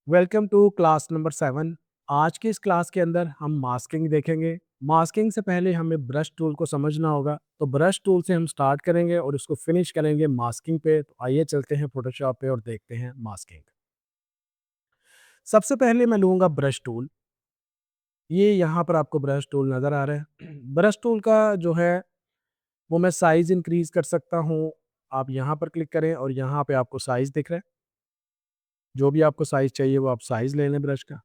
Welcome to class number 7। आज की इस क्लास के अंदर हम मास्किंग देखेंगे। मास्किंग से पहले हमें ब्रश टूल को समझना होगा, तो ब्रश टूल से हम स्टार्ट करेंगे और इसको फिनिश करेंगे मास्किंग पे। तो आइए चलते हैं फोटोशॉप पे और देखते हैं मास्किंग। सबसे पहले मैं लूँगा ब्रश टूल। ये यहाँ पर आपको ब्रश टूल नज़र आ रहा है। ब्रश टूल का जो है वो मैं साइज़ इंक्रीज़ कर सकता हूँ। आप यहाँ पर क्लिक करें और यहाँ पे आपको साइज़ दिख रहा है। जो भी आपको साइज़ चाहिए वो आप साइज़ ले लें ब्रश का।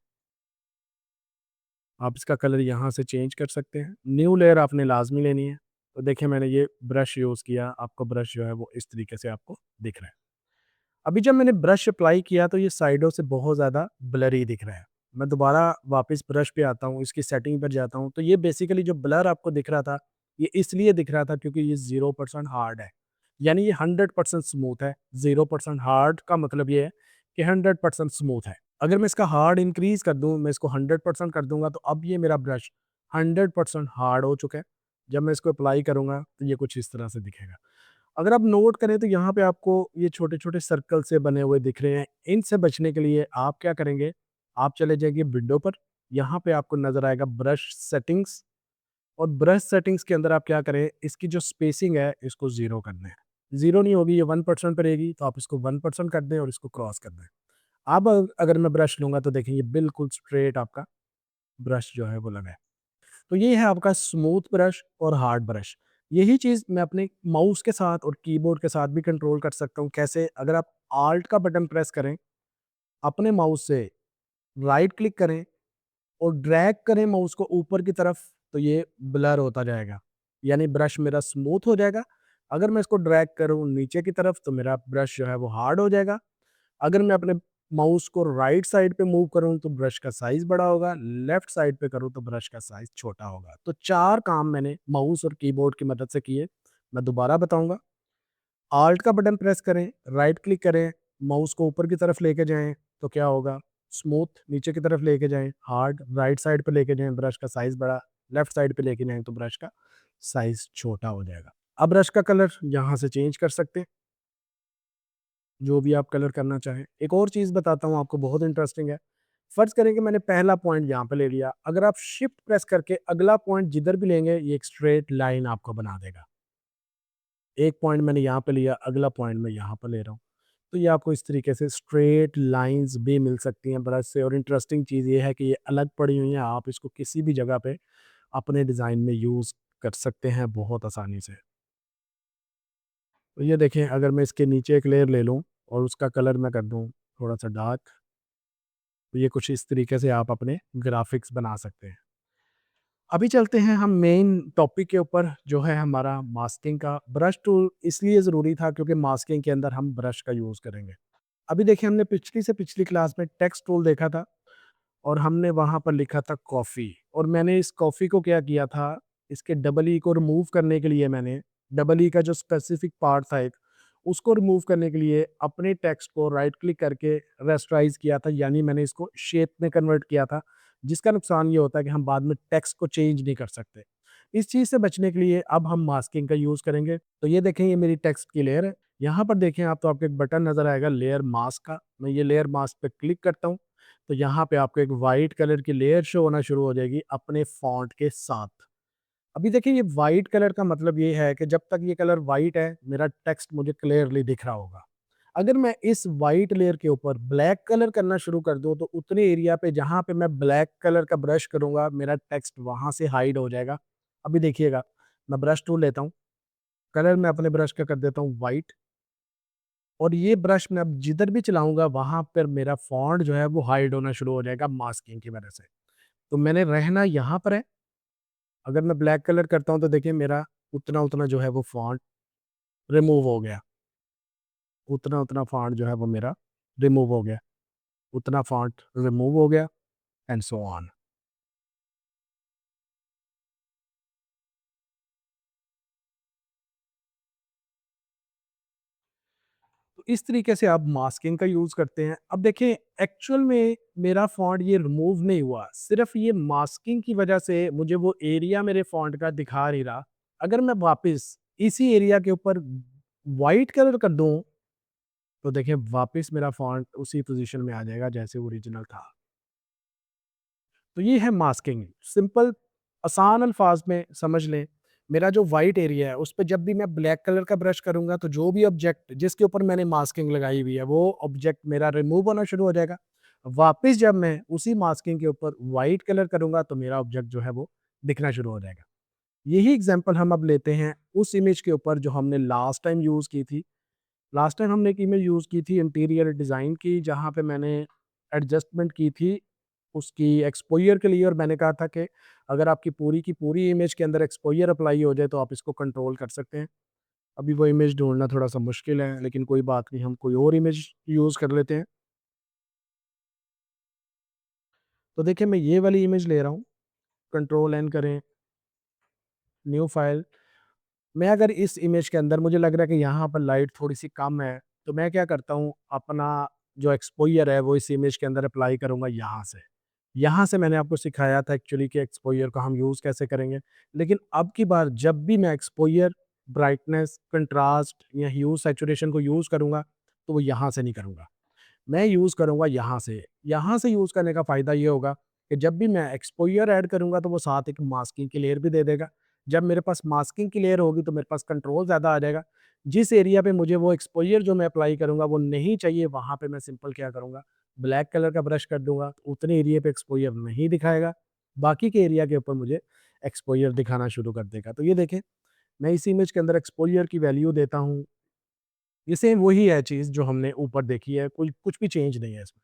आप इसका कलर यहाँ से चेंज कर सकते हैं। न्यू लेयर आपने लाज़मी लेनी है। तो देखिए मैंने ये ब्रश यूज़ किया, आपको ब्रश जो है वो इस तरीके से आपको दिख रहा है। अभी जब मैंने ब्रश अप्लाई किया तो ये साइडों से बहुत ज़्यादा ब्लरी दिख रहा है। मैं दोबारा वापस ब्रश पे आता हूँ, इसकी सेटिंग पर जाता हूँ, तो ये बेसिकली जो ब्लर आपको दिख रहा था, ये इसलिए दिख रहा था क्योंकि ये 0% हार्ड है। यानी ये 100% स्मूथ है। 0% हार्ड का मतलब ये है कि 100% स्मूथ है। अगर मैं इसका हार्ड इंक्रीज़ कर दूँ, मैं इसको 100% कर दूँगा, तो अब ये मेरा ब्रश 100% हार्ड हो चुका है। जब मैं इसको अप्लाई करूँगा, तो ये कुछ इस तरह से दिखेगा। अगर आप नोट करें तो यहाँ पे आपको ये छोटे-छोटे सर्कल से बने हुए दिख रहे हैं। इनसे बचने के लिए आप क्या करेंगे, आप चले जाइए विंडो पर, यहाँ पे आपको नज़र आएगा ब्रश सेटिंग्स। और ब्रश सेटिंग्स के अंदर आप क्या करें, इसकी जो स्पेसिंग है इसको 0 कर दें। 0 नहीं होगी, ये 1% पे रहेगी, तो आप इसको 1% कर दें और इसको क्रॉस कर दें। अब अगर मैं ब्रश लूँगा तो देखिए ये बिल्कुल स्ट्रेट आपका ब्रश जो है वो लगा है। तो ये है आपका स्मूथ ब्रश और हार्ड ब्रश। यही चीज़ मैं अपने माउस के साथ और कीबोर्ड के साथ भी कंट्रोल कर सकता हूँ। कैसे? अगर आप ऑल्ट का बटन प्रेस करें, अपने माउस से राइट क्लिक करें और ड्रैग करें माउस को ऊपर की तरफ, तो ये ब्लर होता जाएगा। यानी ब्रश मेरा स्मूथ हो जाएगा। अगर मैं इसको ड्रैग करूँ नीचे की तरफ, तो मेरा ब्रश जो है वो हार्ड हो जाएगा। अगर मैं अपने माउस को राइट साइड पे मूव करूँ तो ब्रश का साइज़ बड़ा होगा, लेफ्ट साइड पे करूँ तो ब्रश का साइज़ छोटा होगा। तो 4 काम मैंने माउस और कीबोर्ड की मदद से किए। मैं दोबारा बताऊँगा। ऑल्ट का बटन प्रेस करें, राइट क्लिक करें, माउस को ऊपर की तरफ लेके जाएँ तो क्या होगा? स्मूथ। नीचे की तरफ लेके जाएँ, हार्ड। राइट साइड पे लेके जाएँ, ब्रश का साइज़ बड़ा। लेफ्ट साइड पे लेके जाएँ तो ब्रश का साइज़ छोटा हो जाएगा। अब ब्रश का कलर यहाँ से चेंज कर सकते हैं। जो भी आप कलर करना चाहें। एक और चीज़ बताता हूँ आपको, बहुत इंटरेस्टिंग है। फ़र्ज़ करें कि मैंने पहला पॉइंट यहाँ पे ले लिया, अगर आप शिफ्ट प्रेस करके अगला पॉइंट जिधर भी लेंगे, ये एक स्ट्रेट लाइन आपको बना देगा। एक पॉइंट मैंने यहाँ पे लिया, अगला पॉइंट मैं यहाँ पर ले रहा हूँ। तो ये आपको इस तरीके से स्ट्रेट लाइन्स भी मिल सकती हैं ब्रश से। और इंटरेस्टिंग चीज़ ये है कि ये अलग पड़ी हुई हैं, आप इसको किसी भी जगह पे अपने डिज़ाइन में यूज़ कर सकते हैं बहुत आसानी से। तो ये देखें, अगर मैं इसके नीचे एक लेयर ले लूँ और उसका कलर मैं कर दूँ थोड़ा-सा डार्क, तो ये कुछ इस तरीके से आप अपने ग्राफ़िक्स बना सकते हैं। अभी चलते हैं हम मेन टॉपिक के ऊपर, जो है हमारा मास्किंग का। ब्रश टूल इसलिए ज़रूरी था क्योंकि मास्किंग के अंदर हम ब्रश का यूज़ करेंगे। अभी देखिए, हमने पिछली से पिछली क्लास में टेक्स्ट टूल देखा था और हमने वहाँ पर लिखा था कॉफ़ी, और मैंने इस कॉफ़ी को क्या किया था, इसके डबल ई को रिमूव करने के लिए मैंने डबल ई का जो स्पेसिफिक पार्ट था एक, उसको रिमूव करने के लिए अपने टेक्स्ट को राइट क्लिक करके रेस्टराइज़ किया था, यानी मैंने इसको शेप में कन्वर्ट किया था। जिसका नुकसान ये होता है कि हम बाद में टेक्स्ट को चेंज नहीं कर सकते। इस चीज़ से बचने के लिए अब हम मास्किंग का यूज़ करेंगे। तो ये देखें, ये मेरी टेक्स्ट की लेयर है। यहाँ पर देखें आप, तो आपको एक बटन नज़र आएगा लेयर मास्क का। मैं ये लेयर मास्क पे क्लिक करता हूँ, तो यहाँ पे आपको एक वाइट कलर की लेयर शो होना शुरू हो जाएगी अपने फ़ॉन्ट के साथ। अभी देखिए, ये वाइट कलर का मतलब ये है कि जब तक ये कलर वाइट है, मेरा टेक्स्ट मुझे क्लियरली दिख रहा होगा। अगर मैं इस वाइट लेयर के ऊपर ब्लैक कलर करना शुरू कर दूँ, तो उतने एरिया पे जहाँ पे मैं ब्लैक कलर का ब्रश करूँगा, मेरा टेक्स्ट वहाँ से हाइड हो जाएगा। अभी देखिएगा, मैं ब्रश टूल लेता हूँ, कलर मैं अपने ब्रश का कर देता हूँ वाइट, और ये ब्रश मैं अब जिधर भी चलाऊँगा, वहाँ पर मेरा फ़ॉन्ट जो है वो हाइड होना शुरू हो जाएगा मास्किंग की वजह से। तो मैंने रहना यहाँ पर है। अगर मैं ब्लैक कलर करता हूँ तो देखिए मेरा उतना-उतना जो है वो फ़ॉन्ट रिमूव हो गया। उतना-उतना फ़ॉन्ट जो है वो मेरा रिमूव हो गया। उतना फ़ॉन्ट रिमूव हो गया, एंड सो ऑन। तो इस तरीके से आप मास्किंग का यूज़ करते हैं। अब देखिए, एक्चुअल में मेरा फ़ॉन्ट ये रिमूव नहीं हुआ, सिर्फ़ ये मास्किंग की वजह से मुझे वो एरिया मेरे फ़ॉन्ट का दिखा नहीं रहा। अगर मैं वापस इसी एरिया के ऊपर व्हाइट कलर कर दूँ, तो देखिए वापस मेरा फ़ॉन्ट उसी पोज़ीशन में आ जाएगा जैसे ओरिजिनल था। तो ये है मास्किंग। सिंपल आसान अल्फाज में समझ लें, मेरा जो वाइट एरिया है उस पे जब भी मैं ब्लैक कलर का ब्रश करूंगा तो जो भी ऑब्जेक्ट जिसके ऊपर मैंने मास्किंग लगाई हुई है वो ऑब्जेक्ट मेरा रिमूव होना शुरू हो जाएगा। वापस जब मैं उसी मास्किंग के ऊपर वाइट कलर करूंगा तो मेरा ऑब्जेक्ट जो है वो दिखना शुरू हो जाएगा। यही एग्जांपल हम अब लेते हैं उस इमेज के ऊपर जो हमने लास्ट टाइम यूज़ की थी। लास्ट टाइम हमने एक इमेज यूज़ की थी इंटीरियर डिज़ाइन की, जहाँ पे मैंने एडजस्टमेंट की थी उसकी एक्सपोज़र के लिए, और मैंने कहा था कि अगर आपकी पूरी की पूरी इमेज के अंदर एक्सपोज़र अप्लाई हो जाए तो आप इसको कंट्रोल कर सकते हैं। अभी वो इमेज ढूँढना थोड़ा-सा मुश्किल है, लेकिन कोई बात नहीं, हम कोई और इमेज यूज़ कर लेते हैं। तो देखिए मैं ये वाली इमेज ले रहा हूँ, कंट्रोल एन करें, न्यू फाइल। मैं अगर इस इमेज के अंदर मुझे लग रहा है कि यहाँ पर लाइट थोड़ी-सी कम है, तो मैं क्या करता हूँ, अपना जो एक्सपोज़र है वो इस इमेज के अंदर अप्लाई करूँगा यहाँ से। यहाँ से मैंने आपको सिखाया था एक्चुअली कि एक्सपोज़र को हम यूज़ कैसे करेंगे। लेकिन अब की बार जब भी मैं एक्सपोज़र, ब्राइटनेस, कंट्रास्ट या ह्यू, सैचुरेशन को यूज़ करूँगा, तो वो यहाँ से नहीं करूँगा। मैं यूज़ करूँगा यहाँ से। यहाँ से यूज़ करने का फ़ायदा ये होगा कि जब भी मैं एक्सपोज़र ऐड करूँगा तो वो साथ एक मास्किंग की लेयर भी दे देगा। जब मेरे पास मास्किंग की लेयर होगी तो मेरे पास कंट्रोल ज़्यादा आ जाएगा। जिस एरिया पे मुझे वो एक्सपोज़र जो मैं अप्लाई करूँगा वो नहीं चाहिए, वहाँ पे मैं सिंपल क्या करूँगा, ब्लैक कलर का ब्रश कर दूँगा, उतने एरिया पे एक्सपोज़र नहीं दिखाएगा। बाकी के एरिया के ऊपर मुझे एक्सपोज़र दिखाना शुरू कर देगा। तो ये देखें, मैं इस इमेज के अंदर एक्सपोज़र की वैल्यू देता हूँ। ये सेम वही है चीज़ जो हमने ऊपर देखी है, कोई कुछ भी चेंज नहीं है इसमें।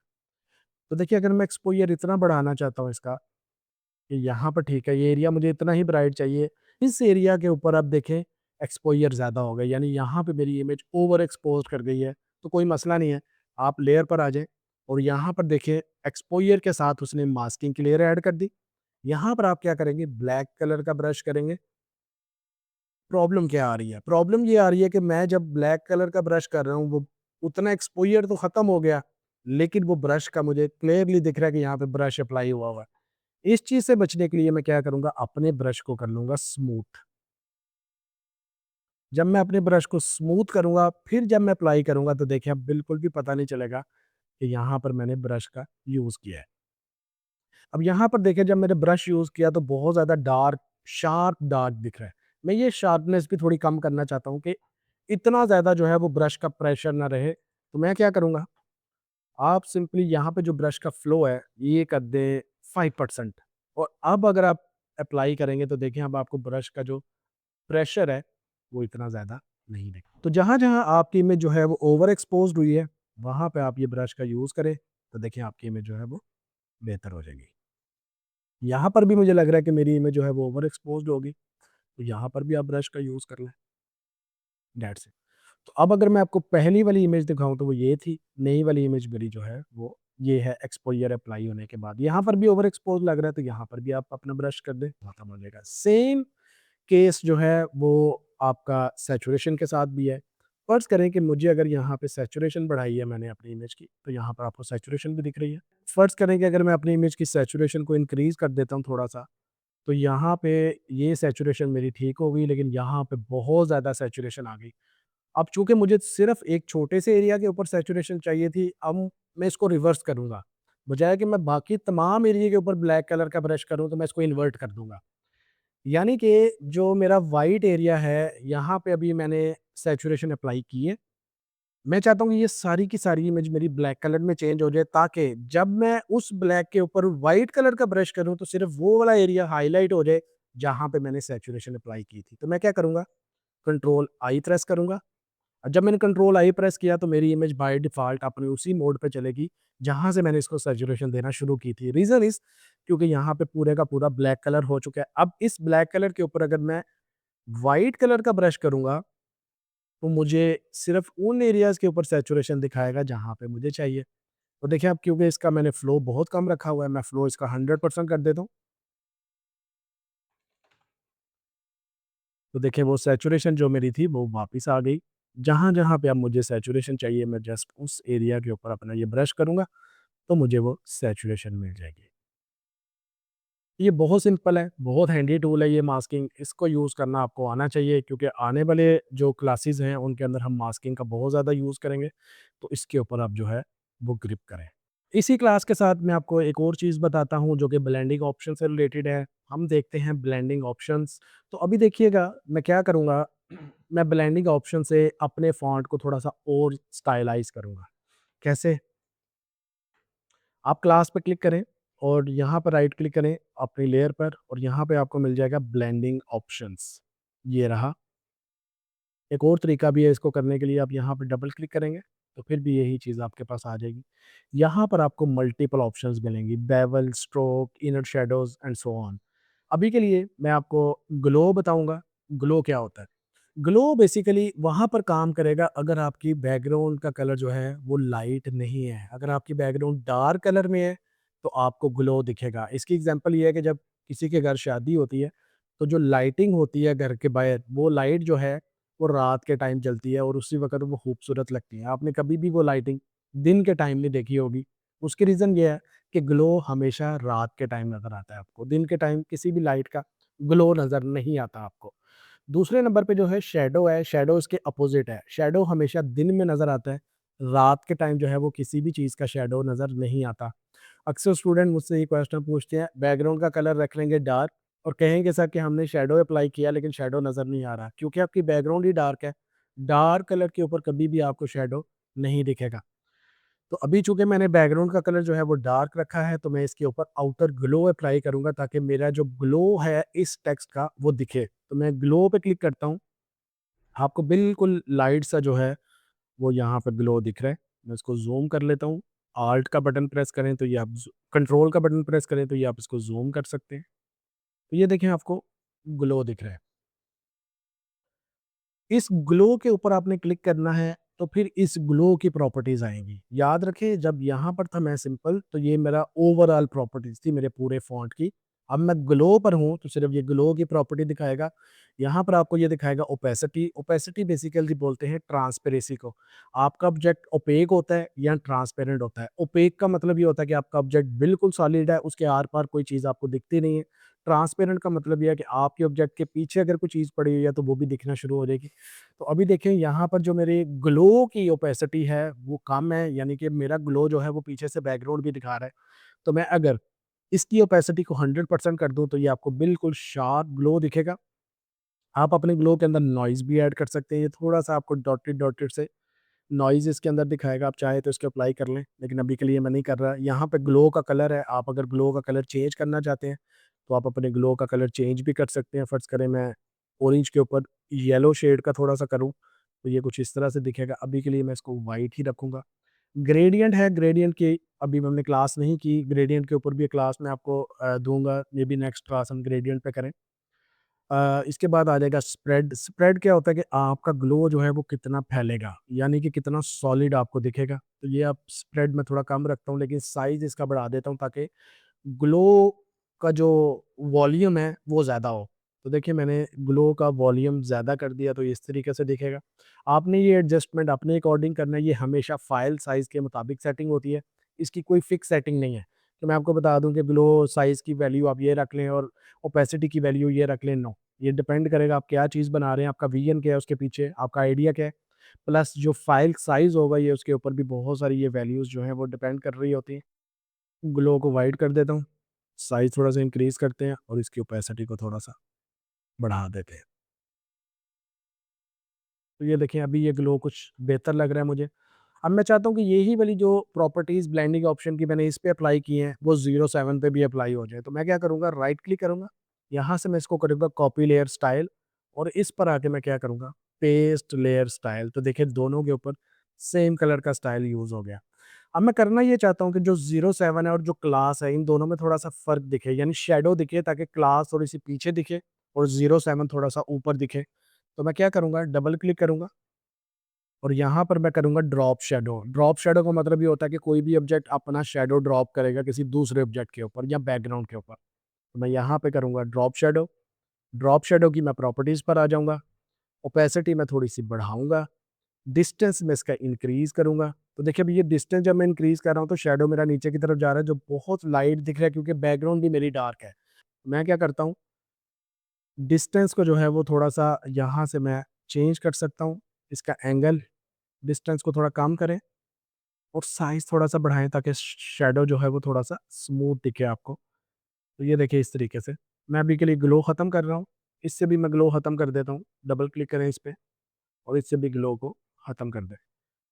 तो देखिए अगर मैं एक्सपोज़र इतना बढ़ाना चाहता हूँ इसका, कि यहाँ पर ठीक है, ये एरिया मुझे इतना ही ब्राइट चाहिए। इस एरिया के ऊपर आप देखें एक्सपोज़र ज़्यादा हो गया, यानी यहाँ पे मेरी इमेज ओवर एक्सपोज़ कर गई है, तो कोई मसला नहीं है। आप लेयर पर आ जाएँ और यहाँ पर देखिए एक्सपोज़र के साथ उसने मास्किंग की लेयर ऐड कर दी। यहाँ पर आप क्या करेंगे, ब्लैक कलर का ब्रश करेंगे। प्रॉब्लम क्या आ रही है? प्रॉब्लम ये आ रही है कि मैं जब ब्लैक कलर का ब्रश कर रहा हूँ, वो उतना एक्सपोज़र तो ख़त्म हो गया, लेकिन वो ब्रश का मुझे क्लियरली दिख रहा है कि यहाँ पे ब्रश अप्लाई हुआ हुआ है। इस चीज़ से बचने के लिए मैं क्या करूँगा, अपने ब्रश को कर लूँगा स्मूथ। जब मैं अपने ब्रश को स्मूथ करूँगा, फिर जब मैं अप्लाई करूँगा तो देखिए अब बिल्कुल भी पता नहीं चलेगा कि यहाँ पर मैंने ब्रश का यूज़ किया है। अब यहाँ पर देखिए जब मैंने ब्रश यूज़ किया तो बहुत ज़्यादा डार्क, शार्प डार्क दिख रहा है। मैं ये शार्पनेस भी थोड़ी कम करना चाहता हूँ कि इतना ज़्यादा जो है वो ब्रश का प्रेशर ना रहे। तो मैं क्या करूँगा, आप सिंपली यहाँ पे जो ब्रश का फ्लो है, ये कर दें 5%, और अब अगर आप अप्लाई करेंगे तो देखिए अब आपको ब्रश का जो प्रेशर है, वो इतना ज़्यादा नहीं दिखेगा। तो जहाँ-जहाँ आपकी इमेज जो है वो ओवर एक्सपोज़्ड हुई है, वहाँ पे आप ये ब्रश का यूज़ करें, तो देखिए आपकी इमेज जो है वो बेहतर हो जाएगी। यहाँ पर भी मुझे लग रहा है कि मेरी इमेज जो है वो ओवर एक्सपोज़्ड होगी, तो यहाँ पर भी आप ब्रश का यूज़ कर लें, दैट्स इट। तो अब अगर मैं आपको पहली वाली इमेज दिखाऊँ तो वो ये थी, नई वाली इमेज मेरी जो है वो ये है एक्सपोज़र अप्लाई होने के बाद। यहाँ पर भी ओवर एक्सपोज़ लग रहा है तो यहाँ पर भी आप अपना ब्रश कर दें, खत्म हो जाएगा। सेम केस जो है वो आपका सैचुरेशन के साथ भी है। फ़र्ज़ करें कि मुझे अगर यहाँ पे सैचुरेशन बढ़ाई है मैंने अपनी इमेज की, तो यहाँ पर आपको सैचुरेशन भी दिख रही है। फ़र्ज़ करें कि अगर मैं अपनी इमेज की सैचुरेशन को इंक्रीज़ कर देता हूँ थोड़ा-सा, तो यहाँ पे ये सैचुरेशन मेरी ठीक हो गई, लेकिन यहाँ पे बहुत ज़्यादा सैचुरेशन आ गई। अब चूँकि मुझे सिर्फ़ एक छोटे से एरिया के ऊपर सैचुरेशन चाहिए थी, अब मैं इसको रिवर्स करूँगा। बजाए कि मैं बाकी तमाम एरिया के ऊपर ब्लैक कलर का ब्रश करूँ, तो मैं इसको इन्वर्ट कर दूँगा। यानी कि जो मेरा व्हाइट एरिया है, यहाँ पे अभी मैंने सैचुरेशन अप्लाई की है। मैं चाहता हूँ कि ये सारी की सारी इमेज मेरी ब्लैक कलर में चेंज हो जाए, ताकि जब मैं उस ब्लैक के ऊपर व्हाइट कलर का ब्रश करूँ, तो सिर्फ़ वो वाला एरिया हाइलाइट हो जाए, जहाँ पे मैंने सैचुरेशन अप्लाई की थी। तो मैं क्या करूँगा, कंट्रोल आई प्रेस करूँगा। जब मैंने कंट्रोल आई प्रेस किया तो मेरी इमेज बाय डिफ़ॉल्ट अपने उसी मोड पे चलेगी, जहाँ से मैंने इसको सैचुरेशन देना शुरू की थी। रीज़न इज़ क्योंकि यहाँ पे पूरे का पूरा ब्लैक कलर हो चुका है। अब इस ब्लैक कलर के ऊपर अगर मैं व्हाइट कलर का ब्रश करूँगा, तो मुझे सिर्फ़ उन एरियाज़ के ऊपर सैचुरेशन दिखाएगा जहाँ पे मुझे चाहिए। तो देखिए अब क्योंकि इसका मैंने फ्लो बहुत कम रखा हुआ है, मैं फ्लो इसका 100% कर देता हूँ। तो देखिए वो सैचुरेशन जो मेरी थी वो वापस आ गई। जहाँ-जहाँ पे अब मुझे सैचुरेशन चाहिए, मैं जस्ट उस एरिया के ऊपर अपना ये ब्रश करूँगा, तो मुझे वो सैचुरेशन मिल जाएगी। ये बहुत सिंपल है, बहुत हैंडी टूल है ये मास्किंग, इसको यूज़ करना आपको आना चाहिए क्योंकि आने वाले जो क्लासेस हैं उनके अंदर हम मास्किंग का बहुत ज़्यादा यूज़ करेंगे, तो इसके ऊपर आप जो है वो ग्रिप करें। इसी क्लास के साथ मैं आपको एक और चीज़ बताता हूँ जो कि ब्लेंडिंग ऑप्शन से रिलेटेड है। हम देखते हैं ब्लेंडिंग ऑप्शंस। तो अभी देखिएगा मैं क्या करूँगा, मैं ब्लेंडिंग ऑप्शन से अपने फ़ॉन्ट को थोड़ा-सा और स्टाइलाइज़ करूँगा। कैसे? आप क्लास पे क्लिक करें और यहाँ पर राइट क्लिक करें अपनी लेयर पर और यहाँ पे आपको मिल जाएगा ब्लेंडिंग ऑप्शंस। ये रहा। एक और तरीका भी है इसको करने के लिए, आप यहाँ पे डबल क्लिक करेंगे तो फिर भी यही चीज़ आपके पास आ जाएगी। यहाँ पर आपको मल्टीपल ऑप्शंस मिलेंगी, bevel, stroke, inner shadows and so on. अभी के लिए मैं आपको ग्लो बताऊँगा। ग्लो क्या होता है? ग्लो बेसिकली वहाँ पर काम करेगा अगर आपकी बैकग्राउंड का कलर जो है वो लाइट नहीं है। अगर आपकी बैकग्राउंड डार्क कलर में है तो आपको ग्लो दिखेगा। इसकी एग्ज़ाम्पल ये है कि जब किसी के घर शादी होती है तो जो लाइटिंग होती है घर के बाहर, वो लाइट जो है वो रात के टाइम जलती है और उसी वक़्त वो खूबसूरत लगती है। आपने कभी भी वो लाइटिंग दिन के टाइम नहीं देखी होगी। उसकी रीज़न ये है कि ग्लो हमेशा रात के टाइम नज़र आता है आपको। दिन के टाइम किसी भी लाइट का ग्लो नज़र नहीं आता आपको। दूसरे नंबर पे जो है, शैडो इसके अपोज़िट है। शैडो हमेशा दिन में नज़र आता है, रात के टाइम जो है वो किसी भी चीज़ का शैडो नज़र नहीं आता। अक्सर स्टूडेंट मुझसे ये क्वेश्चन पूछते हैं, बैकग्राउंड का कलर रख लेंगे डार्क और कहेंगे सर कि हमने शैडो अप्लाई किया लेकिन शैडो नज़र नहीं आ रहा, क्योंकि आपकी बैकग्राउंड ही डार्क है। डार्क कलर के ऊपर कभी भी आपको शैडो नहीं दिखेगा। तो अभी चूँकि मैंने बैकग्राउंड का कलर जो है वो डार्क रखा है, तो मैं इसके ऊपर आउटर ग्लो अप्लाई करूँगा ताकि मेरा जो ग्लो है इस टेक्स्ट का वो दिखे। तो मैं ग्लो पे क्लिक करता हूँ, आपको बिल्कुल लाइट सा जो है वो यहाँ पे ग्लो दिख रहा है। मैं इसको ज़ूम कर लेता हूँ। ऑल्ट का बटन प्रेस करें तो ये आप ज़ कंट्रोल का बटन प्रेस करें तो ये आप इसको ज़ूम कर सकते हैं। तो ये देखें आपको ग्लो दिख रहा है। इस ग्लो के ऊपर आपने क्लिक करना है, तो फिर इस ग्लो की प्रॉपर्टीज़ आएँगी। याद रखें जब यहाँ पर था मैं सिंपल, तो ये मेरा ओवरऑल प्रॉपर्टीज़ थी मेरे पूरे फ़ॉन्ट की। अब मैं ग्लो पर हूँ, तो सिर्फ़ ये ग्लो की प्रॉपर्टी दिखाएगा। यहाँ पर आपको ये दिखाएगा ओपेसिटी। ओपेसिटी बेसिकली बोलते हैं ट्रांसपेरेंसी को। आपका ऑब्जेक्ट ओपेक होता है या ट्रांसपेरेंट होता है। ओपेक का मतलब ये होता है कि आपका ऑब्जेक्ट बिल्कुल सॉलिड है, उसके आर-पार कोई चीज़ आपको दिखती नहीं है। ट्रांसपेरेंट का मतलब ये है कि आपके ऑब्जेक्ट के पीछे अगर कोई चीज़ पड़ी हुई है, तो वो भी दिखना शुरू हो जाएगी। तो अभी देखें यहाँ पर जो मेरी ग्लो की ओपेसिटी है वो कम है, यानी कि मेरा ग्लो जो है वो पीछे से बैकग्राउंड भी दिखा रहा है। तो मैं अगर इसकी ओपेसिटी को 100% कर दूँ तो ये आपको बिल्कुल शार्प ग्लो दिखेगा। आप अपने ग्लो के अंदर नॉइज़ भी ऐड कर सकते हैं। ये थोड़ा-सा आपको डॉटेड डॉटेड से नॉइज़ इसके अंदर दिखाएगा, आप चाहें तो इसको अप्लाई कर लें, लेकिन अभी के लिए मैं नहीं कर रहा। यहाँ पे ग्लो का कलर है, आप अगर ग्लो का कलर चेंज करना चाहते हैं, तो आप अपने ग्लो का कलर चेंज भी कर सकते हैं। फ़र्ज़ करें मैं ऑरेंज के ऊपर येलो शेड का थोड़ा-सा करूँ, तो ये कुछ इस तरह से दिखेगा। अभी के लिए मैं इसको व्हाइट ही रखूँगा। ग्रेडिएंट है, ग्रेडिएंट की अभी हमने क्लास नहीं की, ग्रेडिएंट के ऊपर भी क्लास मैं आपको दूँगा, मे बी नेक्स्ट क्लास हम ग्रेडिएंट पे करें। इसके बाद आ जाएगा स्प्रेड। स्प्रेड क्या होता है कि आपका ग्लो जो है वो कितना फैलेगा, यानी कि कितना सॉलिड आपको दिखेगा। तो ये आप स्प्रेड में थोड़ा कम रखता हूँ लेकिन साइज़ इसका बढ़ा देता हूँ ताकि ग्लो का जो वॉल्यूम है वो ज़्यादा हो। तो देखिए मैंने ग्लो का वॉल्यूम ज़्यादा कर दिया तो ये इस तरीके से दिखेगा। आपने ये एडजस्टमेंट अपने अकॉर्डिंग करना है, ये हमेशा फ़ाइल साइज़ के मुताबिक सेटिंग होती है। इसकी कोई फ़िक्स सेटिंग नहीं है। तो मैं आपको बता दूँ कि ग्लो साइज़ की वैल्यू आप ये रख लें और ओपेसिटी की वैल्यू ये रख लें, नो। ये डिपेंड करेगा आप क्या चीज़ बना रहे हैं, आपका विज़न क्या है उसके पीछे, आपका आइडिया क्या है। प्लस जो फ़ाइल साइज़ होगा ये उसके ऊपर भी बहुत सारी ये वैल्यूज़ जो हैं वो डिपेंड कर रही होती हैं। ग्लो को वाइट कर देता हूँ, साइज़ थोड़ा-सा इंक्रीज़ करते हैं और इसकी ओपेसिटी को थोड़ा-सा बढ़ा देते हैं। तो ये देखें अभी ये ग्लो कुछ बेहतर लग रहा है मुझे। अब मैं चाहता हूँ कि यही वाली जो प्रॉपर्टीज़ ब्लेंडिंग ऑप्शन की मैंने इस पे अप्लाई की हैं, वो 07 पे भी अप्लाई हो जाए। तो मैं क्या करूँगा, राइट क्लिक करूँगा, यहाँ से मैं इसको करूँगा कॉपी लेयर स्टाइल और इस पर आके मैं क्या करूँगा, पेस्ट लेयर स्टाइल। तो देखिए दोनों के ऊपर सेम कलर का स्टाइल यूज़ हो गया। अब मैं करना ये चाहता हूँ कि जो 07 है और जो क्लास है, इन दोनों में थोड़ा-सा फ़र्क दिखे, यानी शैडो दिखे ताकि क्लास थोड़ी-सी पीछे दिखे और 07 थोड़ा-सा ऊपर दिखे। तो मैं क्या करूँगा, डबल क्लिक करूँगा और यहाँ पर मैं करूँगा ड्रॉप शैडो। ड्रॉप शैडो का मतलब ये होता है कि कोई भी ऑब्जेक्ट अपना शैडो ड्रॉप करेगा किसी दूसरे ऑब्जेक्ट के ऊपर या बैकग्राउंड के ऊपर। तो मैं यहाँ पे करूँगा ड्रॉप शैडो। ड्रॉप शैडो की मैं प्रॉपर्टीज़ पर आ जाऊँगा। ओपेसिटी मैं थोड़ी-सी बढ़ाऊँगा। डिस्टेंस मैं इसका इंक्रीज़ करूँगा। तो देखिए अभी ये डिस्टेंस जब मैं इंक्रीज़ कर रहा हूँ तो शैडो मेरा नीचे की तरफ जा रहा है जो बहुत लाइट दिख रहा है क्योंकि बैकग्राउंड भी मेरी डार्क है। मैं क्या करता हूँ, डिस्टेंस को जो है वो थोड़ा-सा यहाँ से मैं चेंज कर सकता हूँ। इसका एंगल डिस्टेंस को थोड़ा कम करें और साइज़ थोड़ा-सा बढ़ाएँ ताकि शैडो जो है वो थोड़ा-सा स्मूथ दिखे आपको। तो ये देखिए इस तरीके से। मैं अभी के लिए ग्लो ख़त्म कर रहा हूँ। इससे भी मैं ग्लो ख़त्म कर देता हूँ। डबल क्लिक करें इस पे और इससे भी ग्लो को ख़त्म कर दें।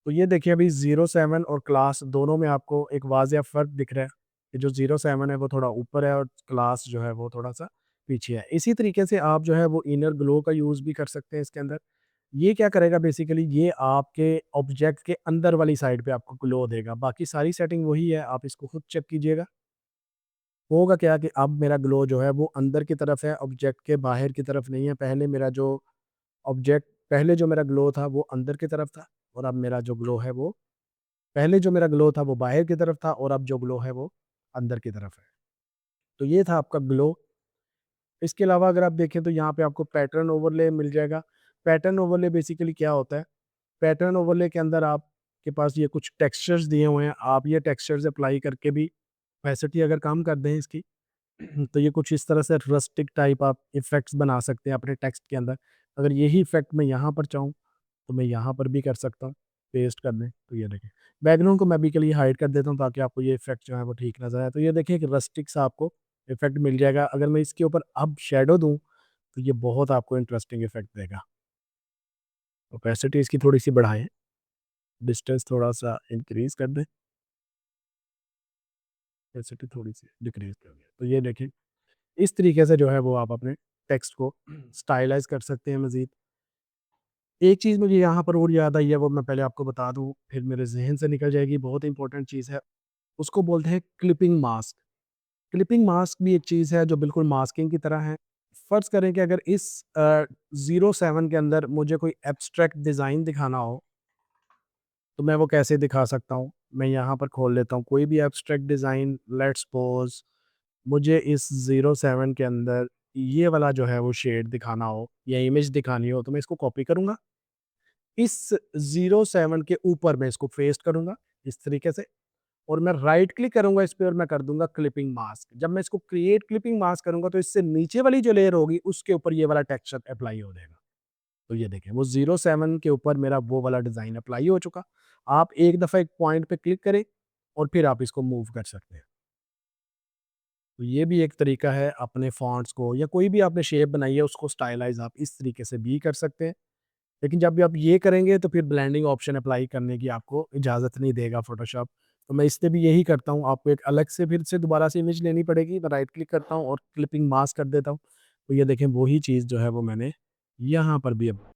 तो ये देखिए अभी 07 और क्लास दोनों में आपको एक वाज़िया फ़र्क दिख रहा है कि जो 07 है वो थोड़ा ऊपर है और क्लास जो है वो थोड़ा-सा पीछे है। इसी तरीके से आप जो है वो इनर ग्लो का यूज़ भी कर सकते हैं इसके अंदर। ये क्या करेगा बेसिकली, ये आपके ऑब्जेक्ट के अंदर वाली साइड पे आपको ग्लो देगा। बाकी सारी सेटिंग वही है, आप इसको खुद चेक कीजिएगा। होगा क्या कि अब मेरा ग्लो जो है वो अंदर की तरफ है, ऑब्जेक्ट के बाहर की तरफ नहीं है। पहले जो मेरा ग्लो था वो अंदर की तरफ था और अब मेरा जो ग्लो है वो पहले जो मेरा ग्लो था वो बाहर की तरफ था और अब जो ग्लो है वो अंदर की तरफ है। तो ये था आपका ग्लो। इसके अलावा अगर आप देखें तो यहाँ पे आपको पैटर्न ओवरले मिल जाएगा। पैटर्न ओवरले बेसिकली क्या होता है? पैटर्न ओवरले के अंदर आपके पास ये कुछ टेक्सचर्स दिए हुए हैं। आप ये टेक्सचर्स अप्लाई करके भी ओपेसिटी अगर कम कर दें इसकी तो ये कुछ इस तरह से रस्टिक टाइप आप इफ़ेक्ट्स बना सकते हैं अपने टेक्स्ट के अंदर। अगर यही इफ़ेक्ट मैं यहाँ पर चाहूँ तो मैं यहाँ पर भी कर सकता हूँ, पेस्ट कर दें, तो ये देखें। बैकग्राउंड को मैं अभी के लिए हाइड कर देता हूँ ताकि आपको ये इफ़ेक्ट जो है वो ठीक नज़र आए। तो ये देखिए एक रस्टिक सा आपको इफ़ेक्ट मिल जाएगा। अगर मैं इसके ऊपर अब शैडो दूँ, तो ये बहुत आपको इंटरेस्टिंग इफ़ेक्ट देगा। ओपेसिटी इसकी थोड़ी-सी बढ़ाएँ, डिस्टेंस थोड़ा-सा इंक्रीज़ कर दें, ओपेसिटी थोड़ी-सी डिक्रीज़ कर दें। तो ये देखिए, इस तरीके से जो है वो आप अपने टेक्स्ट को स्टाइलाइज़ कर सकते हैं मज़ीद। एक चीज़ मुझे यहाँ पर और याद आई है, वो मैं पहले आपको बता दूँ, फिर मेरे ज़हन से निकल जाएगी, बहुत इंपॉर्टेंट चीज़ है। उसको बोलते हैं क्लिपिंग मास्क। क्लिपिंग मास्क भी एक चीज़ है जो बिल्कुल मास्किंग की तरह है। फ़र्ज़ करें कि अगर इस 07 के अंदर मुझे कोई एब्स्ट्रैक्ट डिज़ाइन दिखाना हो, तो मैं वो कैसे दिखा सकता हूँ? मैं यहाँ पर खोल लेता हूँ कोई भी एब्स्ट्रैक्ट डिज़ाइन, लेट्स सपोज़ मुझे इस 07 के अंदर ये वाला जो है वो शेड दिखाना हो या इमेज दिखानी हो, तो मैं इसको कॉपी करूँगा। इस 07 के ऊपर मैं इसको पेस्ट करूँगा, इस तरीके से, और मैं राइट क्लिक करूँगा इस पे और मैं कर दूँगा क्लिपिंग मास्क। जब मैं इसको क्रिएट क्लिपिंग मास्क करूँगा तो इससे नीचे वाली जो लेयर होगी उसके ऊपर ये वाला टेक्सचर अप्लाई हो जाएगा। तो ये देखें वो 07 के ऊपर मेरा वो वाला डिज़ाइन अप्लाई हो चुका। आप एक दफ़ा एक पॉइंट पे क्लिक करें और फिर आप इसको मूव कर सकते हैं। तो ये भी एक तरीका है अपने फ़ॉन्ट्स को या कोई भी आपने शेप बनाई है उसको स्टाइलाइज़ आप इस तरीके से भी कर सकते हैं। लेकिन जब भी आप ये करेंगे तो फिर ब्लेंडिंग ऑप्शन अप्लाई करने की आपको इजाज़त नहीं देगा फ़ोटोशॉप। तो मैं इससे भी यही करता हूँ, आपको एक अलग से फिर से दोबारा से इमेज लेनी पड़ेगी, मैं राइट क्लिक करता हूँ और क्लिपिंग मास्क कर देता हूँ। तो ये देखें वही चीज़ जो है वो मैंने यहाँ पर भी अब